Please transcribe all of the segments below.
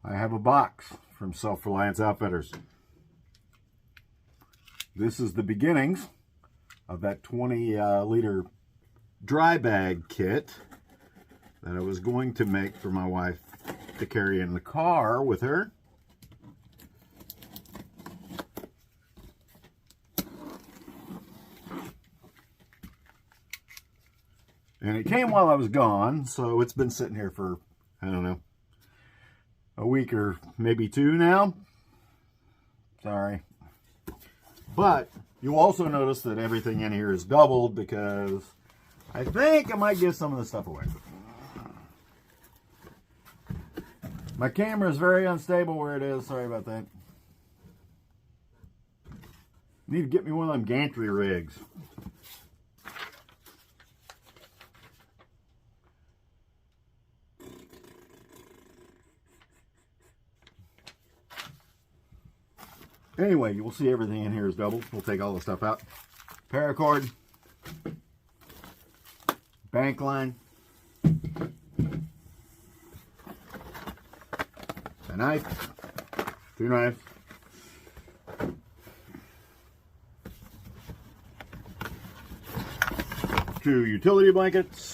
I have a box from Self-Reliance Outfitters. This is the beginnings of that 20-liter dry bag kit that I was going to make for my wife to carry in the car with her. And it came while I was gone, so it's been sitting here for, I don't know, a week or maybe two now. Sorry. But you'll also notice that everything in here is doubled because I think I might give some of the stuff away. My camera is very unstable where it is. Sorry about that. Need to get me one of them gantry rigs. Anyway, you will see everything in here is doubled. We'll take all the stuff out. Paracord, bank line, a knife, two knives, two utility blankets,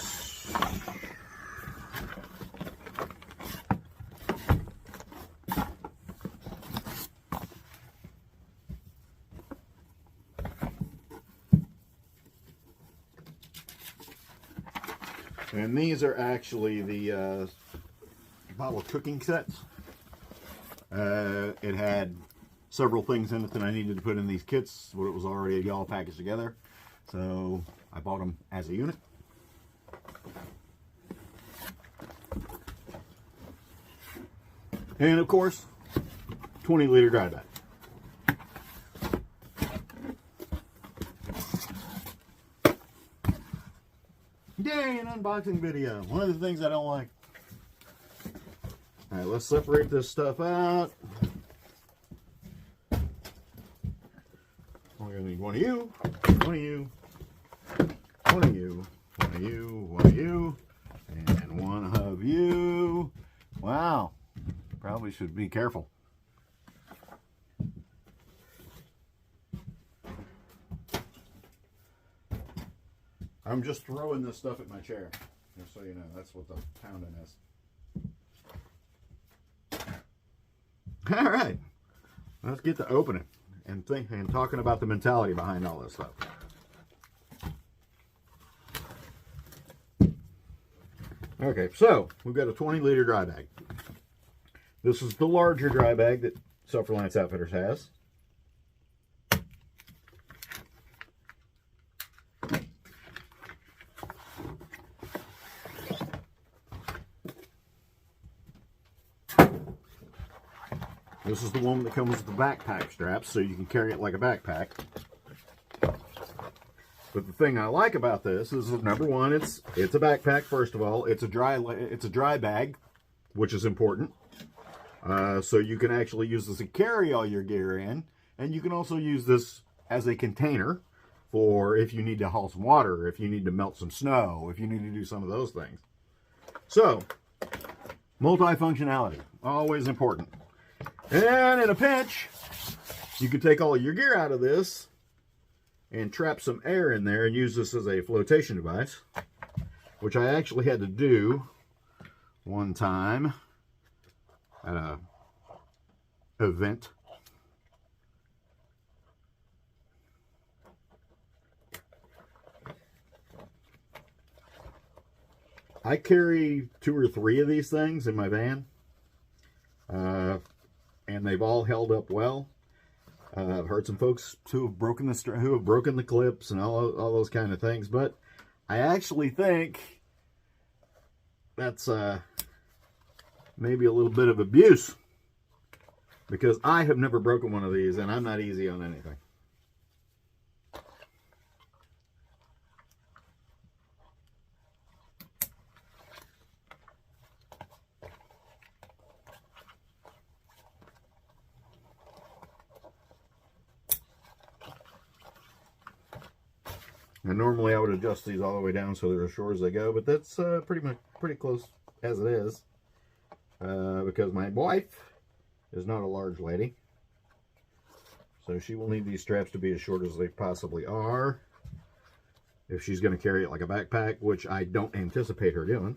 and these are actually the bottle cooking sets. It had several things in it that I needed to put in these kits, but it was already all packaged together. So I bought them as a unit. And of course, 20-liter dry bag. Yay, an unboxing video. One of the things I don't like. Alright, let's separate this stuff out. We're going to need one of you, one of you, one of you, one of you, one of you, and one of you. Wow. Probably should be careful. I'm just throwing this stuff at my chair, just so you know. That's what the pounding is. All right, let's get to opening and talking about the mentality behind all this stuff. Okay, so we've got a 20-liter dry bag. This is the larger dry bag that Self-Reliance Outfitters has. This is the one that comes with the backpack straps, so you can carry it like a backpack. But the thing I like about this is, number one, it's a backpack. First of all, it's a dry bag, which is important. So you can actually use this to carry all your gear in, and you can also use this as a container for if you need to haul some water, if you need to melt some snow, if you need to do some of those things. So, multifunctionality, always important. And in a pinch, you can take all of your gear out of this and trap some air in there and use this as a flotation device, which I actually had to do one time at a event. I carry 2 or 3 of these things in my van. And they've all held up well. I've heard some folks who have broken the clips and all those kind of things, but I actually think that's maybe a little bit of abuse, because I have never broken one of these, and I'm not easy on anything. And normally I would adjust these all the way down so they're as short as they go, but that's pretty close as it is. because my wife is not a large lady. So she will need these straps to be as short as they possibly are if she's going to carry it like a backpack, which I don't anticipate her doing.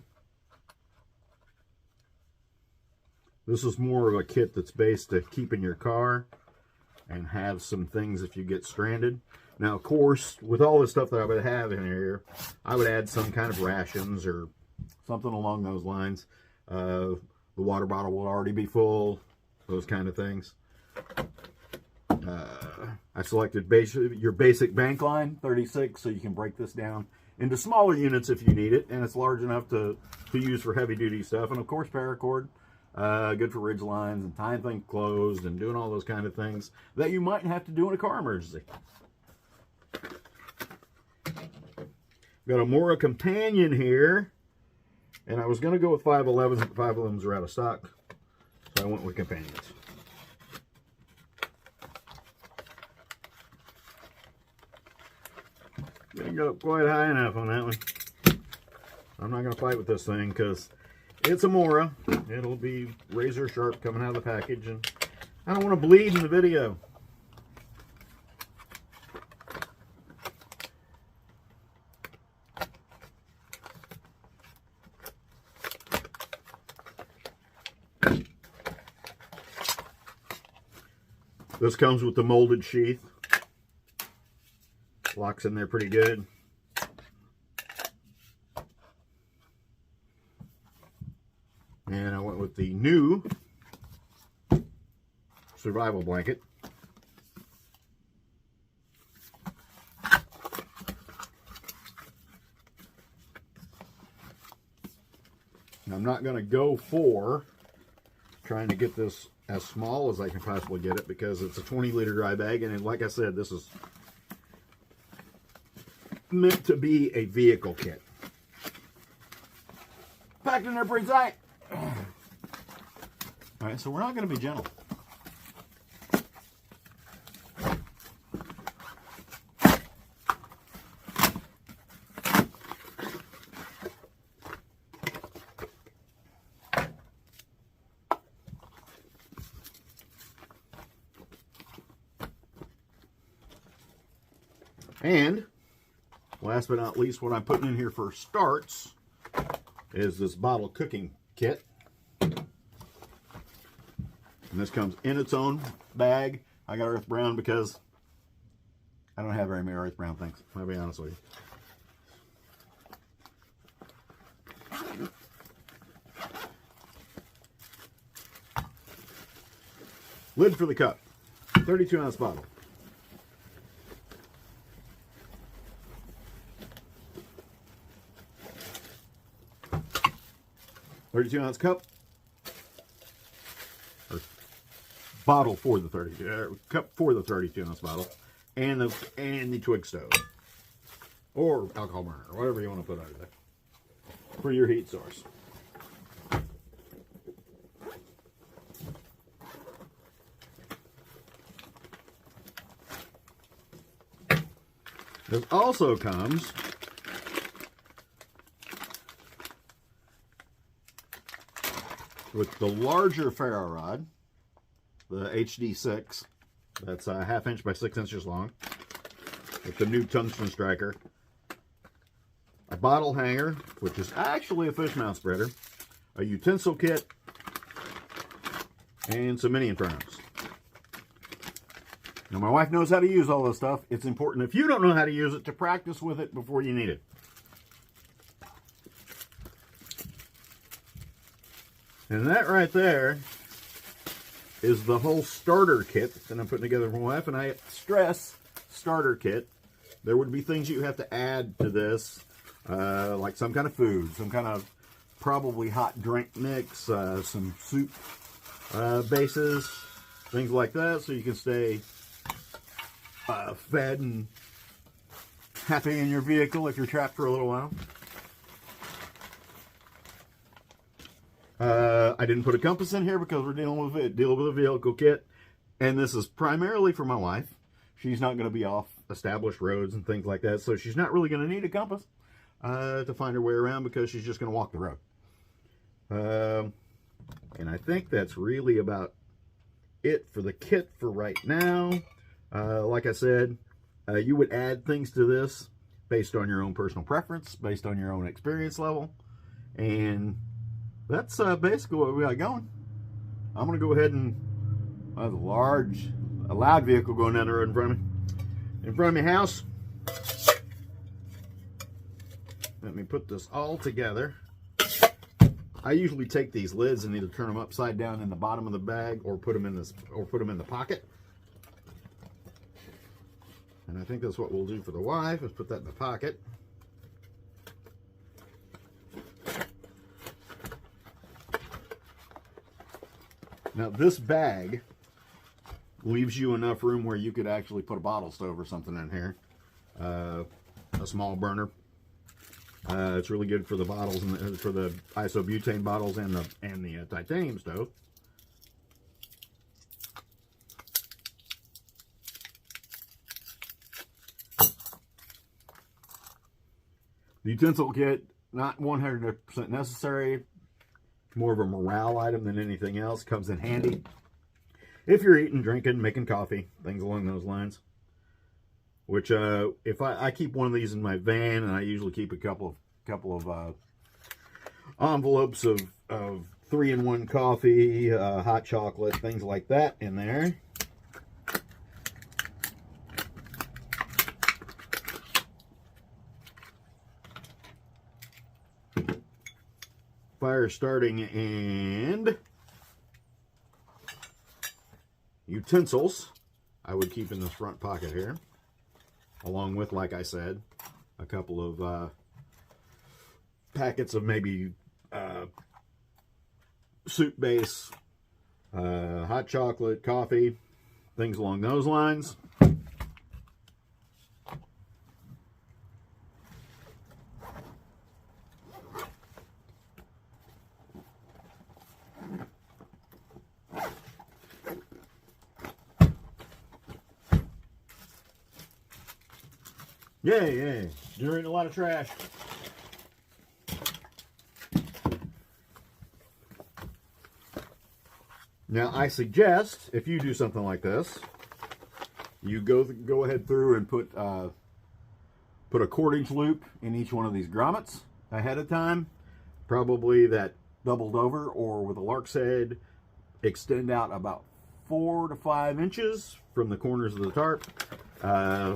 This is more of a kit that's based to keep in your car and have some things if you get stranded. Now, of course, with all the stuff that I would have in here, I would add some kind of rations or something along those lines. The water bottle will already be full, those kind of things. I selected your basic bank line, 36, so you can break this down into smaller units if you need it, and it's large enough to use for heavy-duty stuff. And, of course, paracord, good for ridge lines and tying things closed and doing all those kind of things that you might have to do in a car emergency. Got a Mora Companion here, and I was going to go with 511s, but 511s are out of stock, so I went with Companions. Didn't go up quite high enough on that one. I'm not going to fight with this thing because it's a Mora. It'll be razor sharp coming out of the package, and I don't want to bleed in the video. This comes with the molded sheath. Locks in there pretty good. And I went with the new survival blanket. I'm not going to go for trying to get this as small as I can possibly get it because it's a 20-liter dry bag, and like I said, this is meant to be a vehicle kit. Packed in there pretty tight. Alright, so we're not going to be gentle. And last but not least, what I'm putting in here for starts is this bottle cooking kit. And this comes in its own bag. I got earth brown because I don't have very many earth brown things, I'll be honest with you. Lid for the cup. 32-ounce bottle. 32-ounce cup, or bottle for the cup for the 32-ounce bottle, and the twig stove, or alcohol burner, or whatever you want to put under there for your heat source. This also comes with the larger ferro rod, the HD6, that's a 1/2 inch by 6 inches long, with the new tungsten striker, a bottle hanger, which is actually a fish mount spreader, a utensil kit, and some mini infernos. Now, my wife knows how to use all this stuff. It's important, if you don't know how to use it, to practice with it before you need it. And that right there is the whole starter kit that I'm putting together for my wife. And I stress starter kit. There would be things you have to add to this, like some kind of food, some kind of probably hot drink mix, some soup bases, things like that, so you can stay fed and happy in your vehicle if you're trapped for a little while. I didn't put a compass in here because we're dealing with a vehicle kit, and this is primarily for my wife. She's not going to be off established roads and things like that, so she's not really going to need a compass to find her way around because she's just going to walk the road. think that's really about it for the kit for right now. Like I said, you would add things to this based on your own personal preference, based on your own experience level. And that's basically what we got going. I'm going to go ahead and there's a loud vehicle going down the road in front of me. In front of my house. Let me put this all together. I usually take these lids and either turn them upside down in the bottom of the bag or put them in the pocket. And I think that's what we'll do for the wife, is put that in the pocket. Now this bag leaves you enough room where you could actually put a bottle stove or something in here. A small burner. It's really good for the bottles and for the isobutane bottles and the titanium stove. The utensil kit, not 100% necessary. More of a morale item than anything else. Comes in handy if you're eating, drinking, making coffee, things along those lines. Which, if I keep one of these in my van, and I usually keep a couple of envelopes of 3-in-1 coffee, hot chocolate, things like that in there. Fire starting and utensils I would keep in this front pocket here, along with, like I said, a couple of packets of maybe soup base, hot chocolate, coffee, things along those lines. Yay, generating a lot of trash. Now, I suggest, if you do something like this, you go ahead through and put a cordage loop in each one of these grommets ahead of time. Probably that doubled over, or with a lark's head, extend out about 4 to 5 inches from the corners of the tarp.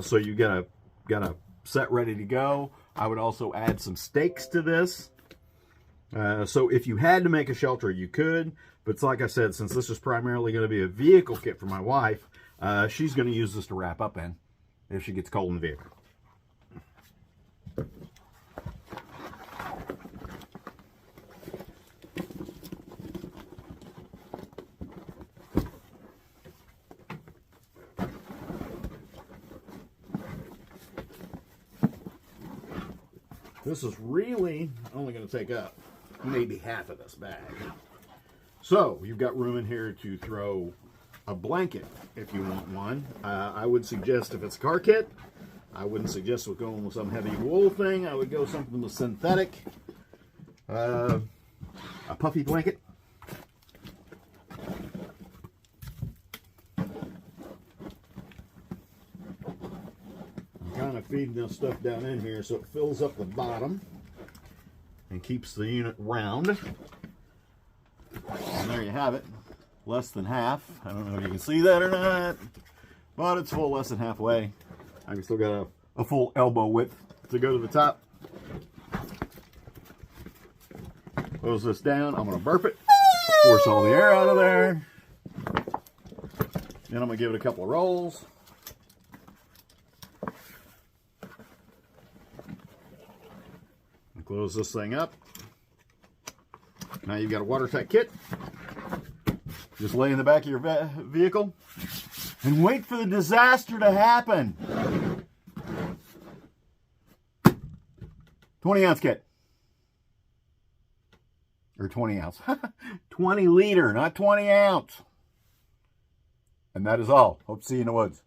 So you got a set ready to go. I would also add some stakes to this. So if you had to make a shelter, you could. But like I said, since this is primarily going to be a vehicle kit for my wife, she's going to use this to wrap up in if she gets cold in the vehicle. This is really only going to take up maybe half of this bag. So you've got room in here to throw a blanket if you want one. I would suggest, if it's a car kit, I wouldn't suggest going with some heavy wool thing. I would go something with synthetic, a puffy blanket. Kind of feeding this stuff down in here so it fills up the bottom and keeps the unit round. And there you have it, less than half. I don't know if you can see that or not, but it's full less than halfway. I've still got a full elbow width to go to the top. Close this down. I'm going to burp it, force all the air out of there. Then I'm going to give it a couple of rolls. Close this thing up. Now you've got a watertight kit. Just lay in the back of your vehicle and wait for the disaster to happen. 20-ounce kit. Or 20 ounce. 20 liter, not 20 ounce. And that is all. Hope to see you in the woods.